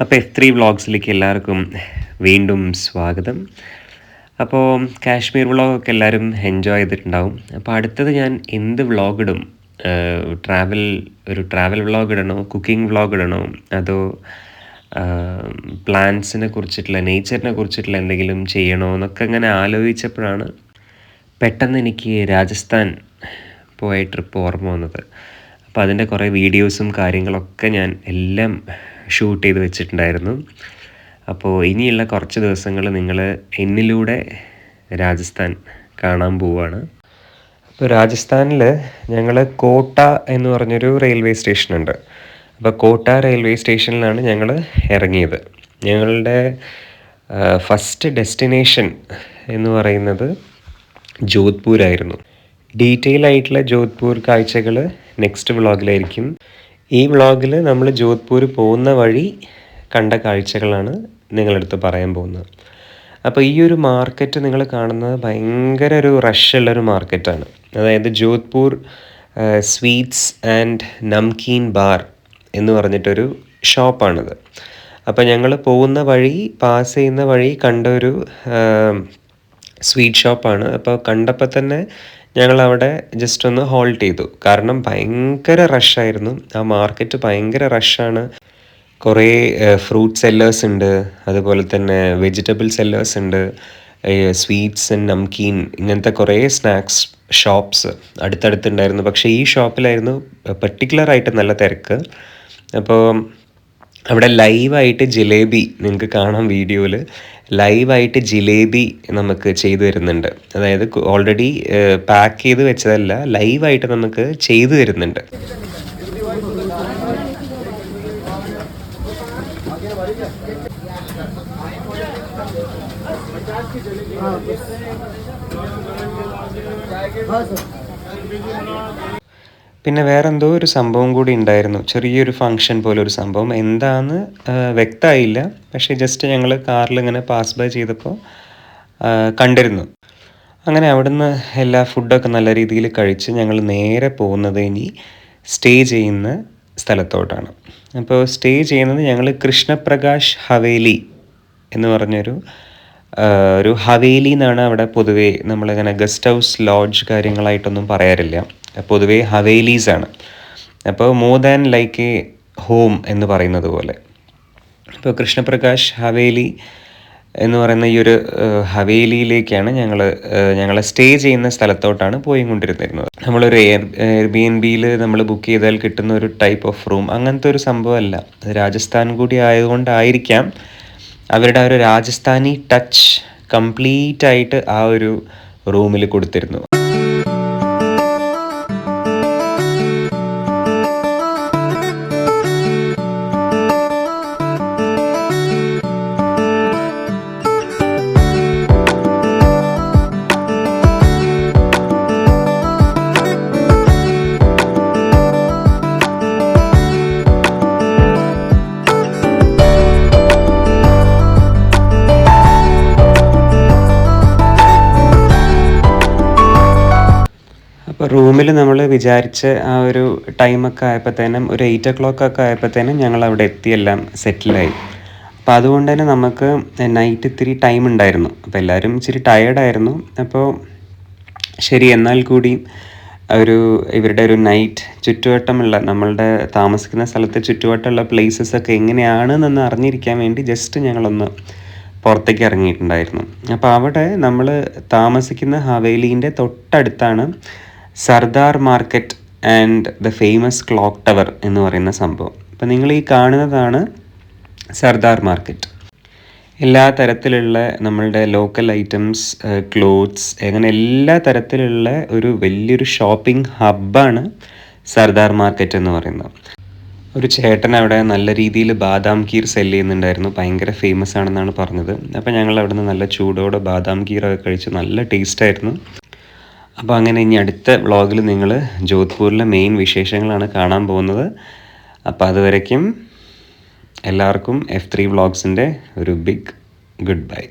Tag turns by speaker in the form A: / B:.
A: അപ്പോൾ F3 വ്ളോഗ്സിലേക്ക് എല്ലാവർക്കും വീണ്ടും സ്വാഗതം. അപ്പോൾ കാശ്മീർ വ്ളോഗൊക്കെ എല്ലാവരും എൻജോയ് ചെയ്തിട്ടുണ്ടാവും. അപ്പോൾ അടുത്തത് ഞാൻ എന്ത് വ്ളോഗ് ഇടും? ഒരു ട്രാവൽ വ്ളോഗ് ഇടണോ, കുക്കിംഗ് വ്ളോഗ് ഇടണോ, അതോ പ്ലാന്റ്സിനെ കുറിച്ചിട്ടുള്ള, നേച്ചറിനെ കുറിച്ചിട്ടുള്ള എന്തെങ്കിലും ചെയ്യണോ എന്നൊക്കെ അങ്ങനെ ആലോചിച്ചപ്പോഴാണ് പെട്ടെന്ന് എനിക്ക് രാജസ്ഥാൻ പോയ ട്രിപ്പ് ഓർമ്മ വന്നത്. അപ്പോൾ അതിൻ്റെ കുറേ വീഡിയോസും കാര്യങ്ങളൊക്കെ ഞാൻ എല്ലാം ഷൂട്ട് ചെയ്ത് വെച്ചിട്ടുണ്ടായിരുന്നു. അപ്പോൾ ഇനിയുള്ള കുറച്ച് ദിവസങ്ങൾ നിങ്ങൾ എന്നിലൂടെ രാജസ്ഥാൻ കാണാൻ പോവുകയാണ്. അപ്പോൾ രാജസ്ഥാനിൽ ഞങ്ങൾ കോട്ട എന്ന് പറഞ്ഞൊരു റെയിൽവേ സ്റ്റേഷനുണ്ട്. അപ്പോൾ കോട്ട റെയിൽവേ സ്റ്റേഷനിലാണ് ഞങ്ങൾ ഇറങ്ങിയത്. ഞങ്ങളുടെ ഫസ്റ്റ് ഡെസ്റ്റിനേഷൻ എന്ന് പറയുന്നത് ജോധ്പൂരായിരുന്നു. ഡീറ്റെയിൽ ആയിട്ടുള്ള ജോധ്പൂർ കാഴ്ചകൾ നെക്സ്റ്റ് വ്ളോഗിലായിരിക്കും. ഈ വ്ളോഗിൽ നമ്മൾ ജോധ്പൂർ പോകുന്ന വഴി കണ്ട കാഴ്ചകളാണ് നിങ്ങളടുത്ത് പറയാൻ പോകുന്നത്. അപ്പോൾ ഈ ഒരു മാർക്കറ്റ് നിങ്ങൾ കാണുന്നത് ഭയങ്കര ഒരു റഷുള്ളൊരു മാർക്കറ്റാണ്. അതായത് Jodhpur sweets and namkeen bar എന്ന് പറഞ്ഞിട്ടൊരു ഷോപ്പാണിത്. അപ്പോൾ ഞങ്ങൾ പോകുന്ന വഴി, പാസ് ചെയ്യുന്ന വഴി കണ്ട ഒരു സ്വീറ്റ് ഷോപ്പാണ്. അപ്പോൾ കണ്ടപ്പോൾ തന്നെ ഞങ്ങളവിടെ ജസ്റ്റ് ഒന്ന് ഹോൾട്ട് ചെയ്തു. കാരണം ഭയങ്കര റഷായിരുന്നു. ആ മാർക്കറ്റ് ഭയങ്കര റഷാണ്. കുറേ ഫ്രൂട്ട് സെല്ലേഴ്സ് ഉണ്ട്, അതുപോലെ തന്നെ വെജിറ്റബിൾ സെല്ലേഴ്സ് ഉണ്ട്, സ്വീറ്റ്സ് ആൻഡ് നംകീൻ ഇങ്ങനത്തെ കുറേ സ്നാക്സ് ഷോപ്സ് അടുത്തടുത്തുണ്ടായിരുന്നു. പക്ഷേ ഈ ഷോപ്പിലായിരുന്നു പെർട്ടിക്കുലറായിട്ട് നല്ല തിരക്ക്. അപ്പോൾ അവിടെ ലൈവായിട്ട് ജിലേബി നിങ്ങൾക്ക് കാണാം, വീഡിയോയിൽ ലൈവായിട്ട് ജിലേബി നമുക്ക് ചെയ്തു തരുന്നുണ്ട്. അതായത് ഓൾറെഡി പാക്ക് ചെയ്ത് വെച്ചതല്ല, ലൈവായിട്ട് നമുക്ക് ചെയ്തു തരുന്നുണ്ട്. പിന്നെ വേറെന്തോ ഒരു സംഭവം കൂടി ഉണ്ടായിരുന്നു, ചെറിയൊരു ഫങ്ഷൻ പോലെ ഒരു സംഭവം. എന്താന്ന് വ്യക്തമായില്ല, പക്ഷേ ജസ്റ്റ് ഞങ്ങൾ കാറിൽ ഇങ്ങനെ പാസ് ബൈ ചെയ്തപ്പോൾ കണ്ടിരുന്നു. അങ്ങനെ അവിടുന്ന് എല്ലാ ഫുഡൊക്കെ നല്ല രീതിയിൽ കഴിച്ച് ഞങ്ങൾ നേരെ പോകുന്നത് ഇനി സ്റ്റേ ചെയ്യുന്ന സ്ഥലത്തോട്ടാണ്. അപ്പോൾ സ്റ്റേ ചെയ്യുന്നത് ഞങ്ങൾ കൃഷ്ണപ്രകാശ് ഹവേലി എന്ന് പറഞ്ഞൊരു ഹവേലി എന്നാണ് അവിടെ പൊതുവേ നമ്മളിങ്ങനെ ഗസ്റ്റ് ഹൗസ്, ലോഡ്ജ് കാര്യങ്ങളായിട്ടൊന്നും പറയാറില്ല. പൊതുവേ ഹവേലീസാണ്. അപ്പോൾ more than like A home എന്ന് പറയുന്നത് പോലെ. ഇപ്പോൾ കൃഷ്ണപ്രകാശ് ഹവേലി എന്ന് പറയുന്ന ഈ ഒരു ഹവേലിയിലേക്കാണ് ഞങ്ങൾ സ്റ്റേ ചെയ്യുന്ന സ്ഥലത്തോട്ടാണ് പോയിക്കൊണ്ടിരുന്നിരുന്നത്. നമ്മളൊരു എയർബിഎൻബിയിൽ നമ്മൾ ബുക്ക് ചെയ്താൽ കിട്ടുന്ന ഒരു ടൈപ്പ് ഓഫ് റൂം, അങ്ങനത്തെ ഒരു സംഭവമല്ല. രാജസ്ഥാൻ കൂടി ആയതുകൊണ്ടായിരിക്കാം അവരുടെ ഒരു രാജസ്ഥാനി ടച്ച് കംപ്ലീറ്റ് ആയിട്ട് ആ ഒരു റൂമിൽ കൊടുത്തിരുന്നു. അപ്പോൾ റൂമിൽ നമ്മൾ വിചാരിച്ച ആ ഒരു ടൈമൊക്കെ ആയപ്പോഴത്തേനും, ഒരു 8 o'clock ഒക്കെ ആയപ്പോഴത്തേനും ഞങ്ങൾ അവിടെ എത്തി, എല്ലാം സെറ്റിലായി. അപ്പോൾ അതുകൊണ്ട് തന്നെ നമുക്ക് നൈറ്റ് ഇത്തിരി ടൈം ഉണ്ടായിരുന്നു. അപ്പോൾ എല്ലാവരും ഇച്ചിരി ടയേർഡായിരുന്നു. അപ്പോൾ ശരി, എന്നാൽ കൂടി ഇവരുടെ ഒരു നൈറ്റ് ചുറ്റുവട്ടമുള്ള, നമ്മളുടെ താമസിക്കുന്ന സ്ഥലത്തെ ചുറ്റുവട്ടമുള്ള പ്ലേസസൊക്കെ എങ്ങനെയാണെന്നൊന്ന് അറിഞ്ഞിരിക്കാൻ വേണ്ടി ജസ്റ്റ് ഞങ്ങളൊന്ന് പുറത്തേക്ക് ഇറങ്ങിയിട്ടുണ്ടായിരുന്നു. അപ്പോൾ അവിടെ നമ്മൾ താമസിക്കുന്ന ഹവേലീൻ്റെ തൊട്ടടുത്താണ് Sardar market and the famous clock tower എന്ന് പറയുന്ന സംഭവം. അപ്പോൾ നിങ്ങൾ ഈ കാണുന്നതാണ് സർദാർ മാർക്കറ്റ്. എല്ലാ തരത്തിലുള്ള നമ്മളുടെ ലോക്കൽ ഐറ്റംസ്, ക്ലോത്ത്സ്, അങ്ങനെ എല്ലാ തരത്തിലുള്ള ഒരു വലിയൊരു ഷോപ്പിംഗ് ഹബ്ബാണ് സർദാർ മാർക്കറ്റ് എന്ന് പറയുന്നത്. ഒരു ചേട്ടൻ അവിടെ നല്ല രീതിയിൽ ബാദാം കീർ സെല് ചെയ്യുന്നുണ്ടായിരുന്നു. ഭയങ്കര ഫേമസ് ആണെന്നാണ് പറഞ്ഞത്. അപ്പോൾ ഞങ്ങൾ അവിടെ നിന്ന് നല്ല ചൂടോടെ ബാദാം കീറൊക്കെ കഴിച്ച് നല്ല ടേസ്റ്റായിരുന്നു. അപ്പോൾ അങ്ങനെ ഇനി അടുത്ത വ്ളോഗിൽ നിങ്ങൾ ജോധ്പൂരിലെ മെയിൻ വിശേഷങ്ങളാണ് കാണാൻ പോകുന്നത്. അപ്പോൾ അതുവരയ്ക്കും എല്ലാവർക്കും F3 വ്ളോഗ്സിൻ്റെ ഒരു ബിഗ് ഗുഡ് ബൈ.